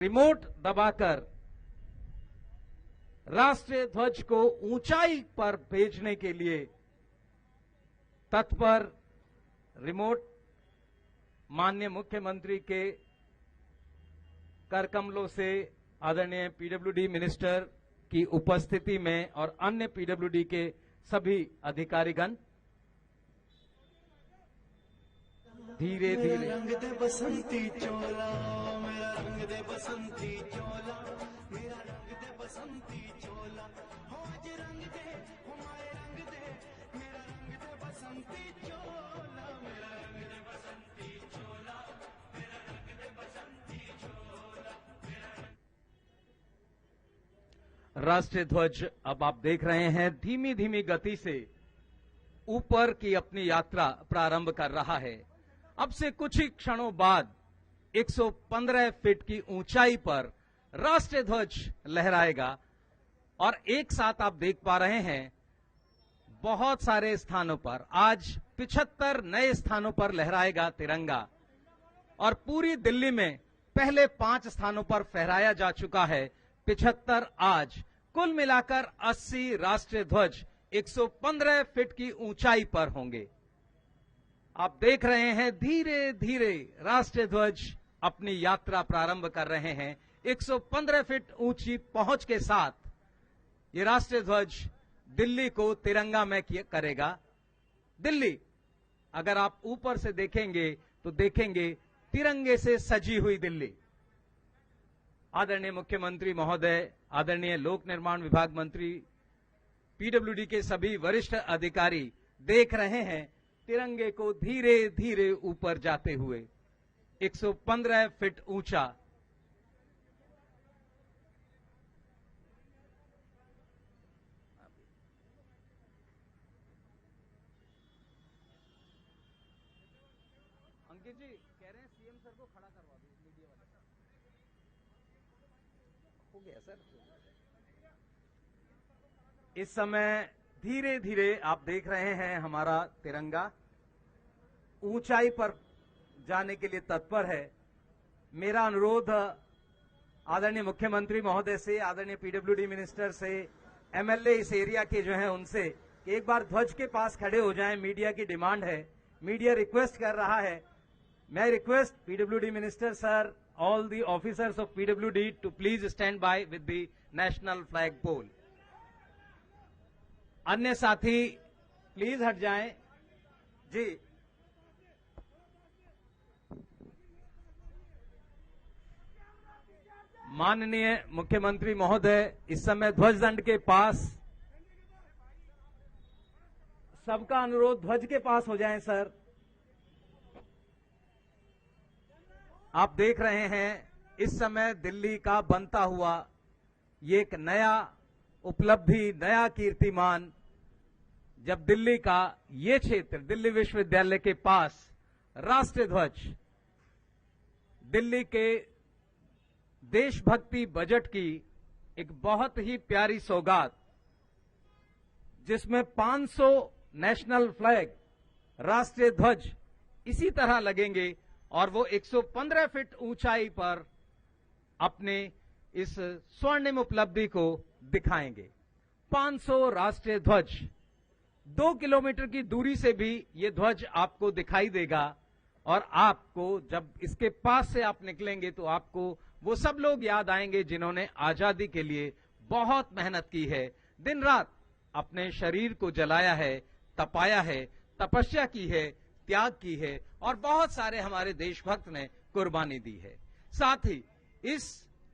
Remote दबाकर राष्ट्रीय ध्वज को ऊंचाई पर भेजने के लिए तत्पर रिमोट माननीय मुख्यमंत्री के करकमलों से आदरणीय पीडब्ल्यूडी मिनिस्टर की उपस्थिति में और अन्य पीडब्ल्यूडी के सभी अधिकारीगण धीरे धीरे रंग दे बसंती चोला, मेरा रंग दे बसंती चोला, मेरा रंग दे बसंती चोला, हो आज रंग दे, हो माए रंग दे, मेरा रंग दे बसंती चोला, मेरा रंग दे बसंती चोला, मेरा रंग दे बसंती चोला, राष्ट्रीय ध्वज अब आप देख रहे हैं धीमी धीमी गति से ऊपर की अपनी यात्रा प्रारंभ कर रहा है। अब से कुछ ही क्षणों बाद 115 फीट की ऊंचाई पर राष्ट्रीय ध्वज लहराएगा और एक साथ आप देख पा रहे हैं बहुत सारे स्थानों पर आज 75 नए स्थानों पर लहराएगा तिरंगा और पूरी दिल्ली में पहले 5 स्थानों पर फहराया जा चुका है। 75 आज कुल मिलाकर 80 राष्ट्रीय ध्वज 115 फीट की ऊंचाई पर होंगे। आप देख रहे हैं धीरे धीरे राष्ट्रीय ध्वज अपनी यात्रा प्रारंभ कर रहे हैं। 115 फीट ऊंची पहुंच के साथ ये राष्ट्रीय ध्वज दिल्ली को तिरंगामय करेगा। दिल्ली अगर आप ऊपर से देखेंगे तो देखेंगे तिरंगे से सजी हुई दिल्ली। आदरणीय मुख्यमंत्री महोदय, आदरणीय लोक निर्माण विभाग मंत्री, पीडब्ल्यूडी के सभी वरिष्ठ अधिकारी देख रहे हैं तिरंगे को धीरे धीरे ऊपर जाते हुए 115 फीट ऊंचा। अंकित जी कह रहे हैं सीएम सर को खड़ा करवा दो, मीडिया वाले। हो गया सर। इस समय धीरे धीरे आप देख रहे हैं हमारा तिरंगा ऊंचाई पर जाने के लिए तत्पर है। मेरा अनुरोध आदरणीय मुख्यमंत्री महोदय से, आदरणीय पीडब्ल्यूडी मिनिस्टर से, एमएलए इस एरिया के जो हैं उनसे कि एक बार ध्वज के पास खड़े हो जाएं। मीडिया की डिमांड है, मीडिया रिक्वेस्ट कर रहा है। मैं request PWD minister sir, all the officers of PWD to please stand by with the national flag pole. अन्य साथी प्लीज हट जाएं जी। माननीय मुख्यमंत्री महोदय इस समय ध्वजदंड के पास, सबका अनुरोध ध्वज के पास हो जाएं सर। आप देख रहे हैं इस समय दिल्ली का बनता हुआ ये एक नया उपलब्धि, नया कीर्तिमान, जब दिल्ली का ये क्षेत्र दिल्ली विश्वविद्यालय के पास राष्ट्रीय ध्वज दिल्ली के देशभक्ति बजट की एक बहुत ही प्यारी सौगात, जिसमें 500 नेशनल फ्लैग राष्ट्रीय ध्वज इसी तरह लगेंगे और वो 115 फीट ऊंचाई पर अपने इस स्वर्णिम उपलब्धि को दिखाएंगे। 500 राष्ट्रीय ध्वज, 2 किलोमीटर की दूरी से भी ये ध्वज आपको दिखाई देगा और आपको जब इसके पास से आप निकलेंगे तो आपको वो सब लोग याद आएंगे जिन्होंने आजादी के लिए बहुत मेहनत की है, दिन रात अपने शरीर को जलाया है, तपाया है, तपस्या की है, त्याग की है और बहुत सारे हमारे देशभक्त ने कुर्बानी दी है। साथ ही इस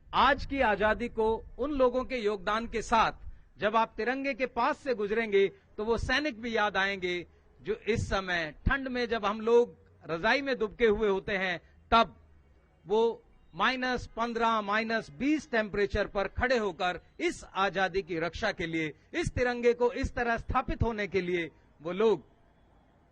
आज की आजादी को उन लोगों के योगदान के साथ जब आप तिरंगे के पास से गुजरेंगे तो वो सैनिक भी याद आएंगे जो इस समय ठंड में जब हम लोग रजाई में दुबके हुए होते हैं तब वो -15, -20 टेम्परेचर पर खड़े होकर इस आजादी की रक्षा के लिए, इस तिरंगे को इस तरह स्थापित होने के लिए वो लोग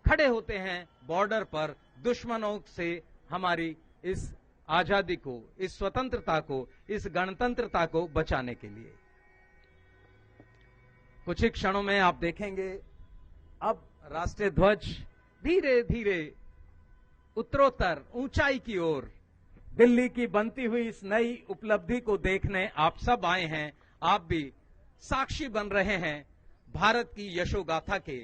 खड़े होते हैं बॉर्डर पर, दुश्मनों से हमारी इस आजादी को, इस स्वतंत्रता को, इस गणतंत्रता को बचाने के लिए। कुछ ही क्षणों में आप देखेंगे अब राष्ट्रीय ध्वज धीरे धीरे उत्तरोत्तर ऊंचाई की ओर दिल्ली की बनती हुई इस नई उपलब्धि को देखने आप सब आए हैं। आप भी साक्षी बन रहे हैं भारत की यशोगाथा के।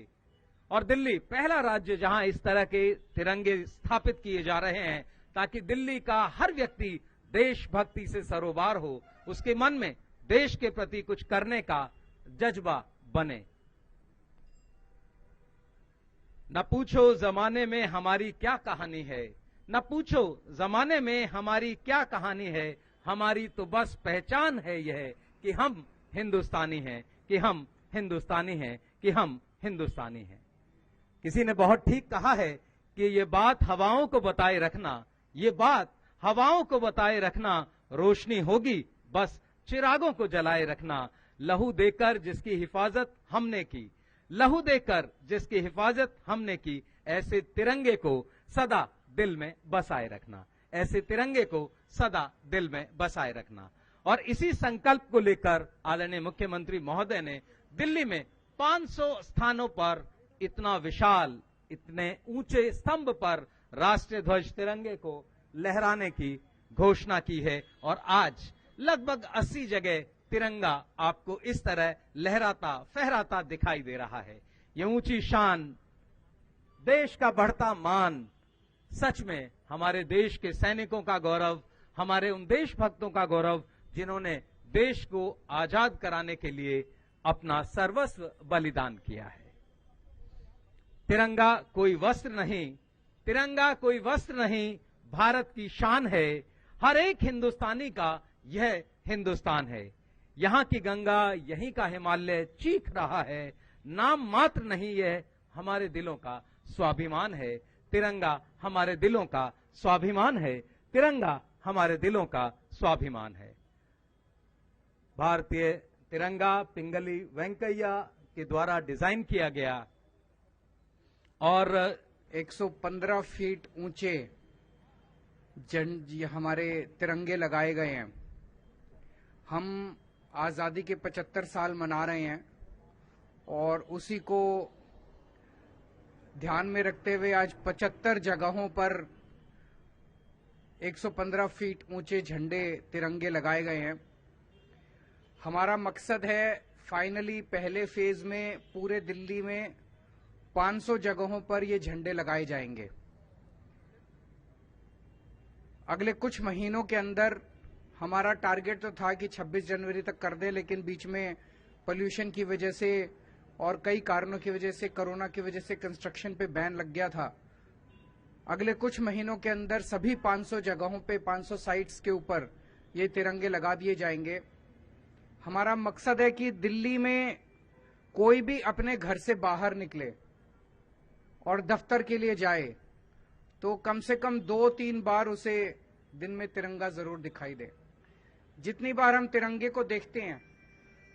और दिल्ली पहला राज्य जहां इस तरह के तिरंगे स्थापित किए जा रहे हैं ताकि दिल्ली का हर व्यक्ति देशभक्ति से सरोबार हो, उसके मन में देश के प्रति कुछ करने का जज्बा बने। न पूछो जमाने में हमारी क्या कहानी है, न पूछो जमाने में हमारी क्या कहानी है, हमारी तो बस पहचान है यह कि हम हिंदुस्तानी हैं, कि हम हिंदुस्तानी हैं, कि हम हिंदुस्तानी हैं। किसी ने बहुत ठीक कहा है कि ये बात हवाओं को बताए रखना, ये बात हवाओं को बताए रखना, रोशनी होगी बस चिरागों को जलाए रखना। लहू देकर जिसकी हिफाजत हमने की, लहू देकर जिसकी हिफाजत हमने की, ऐसे तिरंगे को सदा दिल में बसाए रखना, ऐसे तिरंगे को सदा दिल में बसाए रखना। और इसी संकल्प को लेकर आदरणीय मुख्यमंत्री महोदय ने दिल्ली में 500 स्थानों पर इतना विशाल, इतने ऊंचे स्तंभ पर राष्ट्रीय ध्वज तिरंगे को लहराने की घोषणा की है। और आज लगभग 80 जगह तिरंगा आपको इस तरह लहराता फहराता दिखाई दे रहा है। ये ऊंची शान, देश का बढ़ता मान, सच में हमारे देश के सैनिकों का गौरव, हमारे उन देशभक्तों का गौरव जिन्होंने देश को आजाद कराने के लिए अपना सर्वस्व बलिदान किया है। तिरंगा कोई वस्त्र नहीं, तिरंगा कोई वस्त्र नहीं, भारत की शान है। हर एक हिंदुस्तानी का यह हिंदुस्तान है। यहां की गंगा, यहीं का हिमालय चीख रहा है, नाम मात्र नहीं, यह हमारे दिलों का स्वाभिमान है। तिरंगा हमारे दिलों का स्वाभिमान है, तिरंगा हमारे दिलों का स्वाभिमान है। भारतीय तिरंगा पिंगली वेंकैया के द्वारा डिजाइन किया गया और 115 फीट ऊंचे हमारे तिरंगे लगाए गए हैं। हम आजादी के 75 साल मना रहे हैं और उसी को ध्यान में रखते हुए आज 75 जगहों पर 115 फीट ऊंचे झंडे तिरंगे लगाए गए हैं। हमारा मकसद है फाइनली पहले फेज में पूरे दिल्ली में 500 जगहों पर ये झंडे लगाए जाएंगे। अगले कुछ महीनों के अंदर हमारा टारगेट तो था कि 26 जनवरी तक कर दें, लेकिन बीच में पोल्यूशन की वजह से और कई कारणों की वजह से, कोरोना की वजह से कंस्ट्रक्शन पे बैन लग गया था। अगले कुछ महीनों के अंदर सभी 500 जगहों पे, 500 साइट्स के ऊपर ये तिरंगे लगा दिए जाएंगे। हमारा मकसद है कि दिल्ली में कोई भी अपने घर से बाहर निकले और दफ्तर के लिए जाए तो कम से कम 2-3 बार उसे दिन में तिरंगा जरूर दिखाई दे। जितनी बार हम तिरंगे को देखते हैं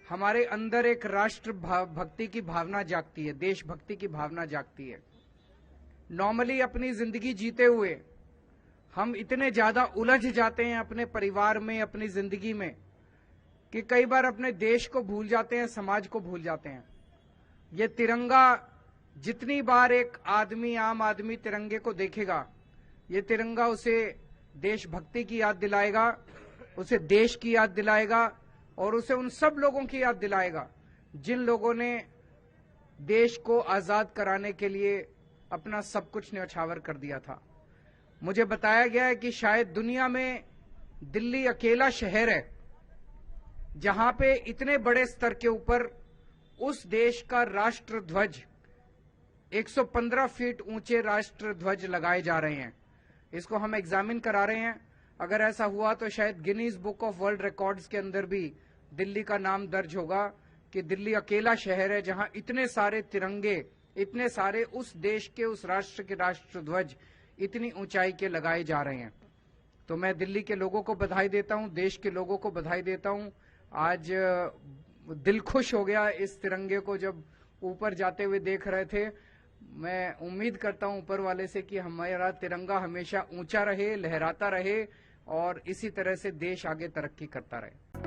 हमारे अंदर एक राष्ट्र भक्ति की भावना जागती है, देशभक्ति की भावना जागती है। नॉर्मली अपनी जिंदगी जीते हुए हम इतने ज्यादा उलझ जाते हैं अपने परिवार में, अपनी जिंदगी में, कि कई बार अपने देश को भूल जाते हैं, समाज को भूल जाते हैं। ये तिरंगा जितनी बार एक आदमी, आम आदमी तिरंगे को देखेगा, ये तिरंगा उसे देशभक्ति की याद दिलाएगा, उसे देश की याद दिलाएगा और उसे उन सब लोगों की याद दिलाएगा जिन लोगों ने देश को आजाद कराने के लिए अपना सब कुछ न्यौछावर कर दिया था। मुझे बताया गया है कि शायद दुनिया में दिल्ली अकेला शहर है जहां पे इतने बड़े स्तर के ऊपर उस देश का राष्ट्र ध्वज 115 फीट ऊंचे राष्ट्र ध्वज लगाए जा रहे हैं। इसको हम एग्जामिन करा रहे हैं। अगर ऐसा हुआ तो शायद Guinness book of world records के अंदर भी दिल्ली का नाम दर्ज होगा कि दिल्ली अकेला शहर है जहां इतने सारे तिरंगे, इतने सारे उस देश के, उस राष्ट्र के राष्ट्र ध्वज इतनी ऊंचाई के लगाए जा रहे हैं। तो मैं दिल्ली के लोगों को बधाई देता हूं, देश के लोगों को बधाई देता हूं। आज दिल खुश हो गया इस तिरंगे को जब ऊपर जाते हुए देख रहे थे। मैं उम्मीद करता हूं ऊपर वाले से कि हमारा तिरंगा हमेशा ऊंचा रहे, लहराता रहे और इसी तरह से देश आगे तरक्की करता रहे।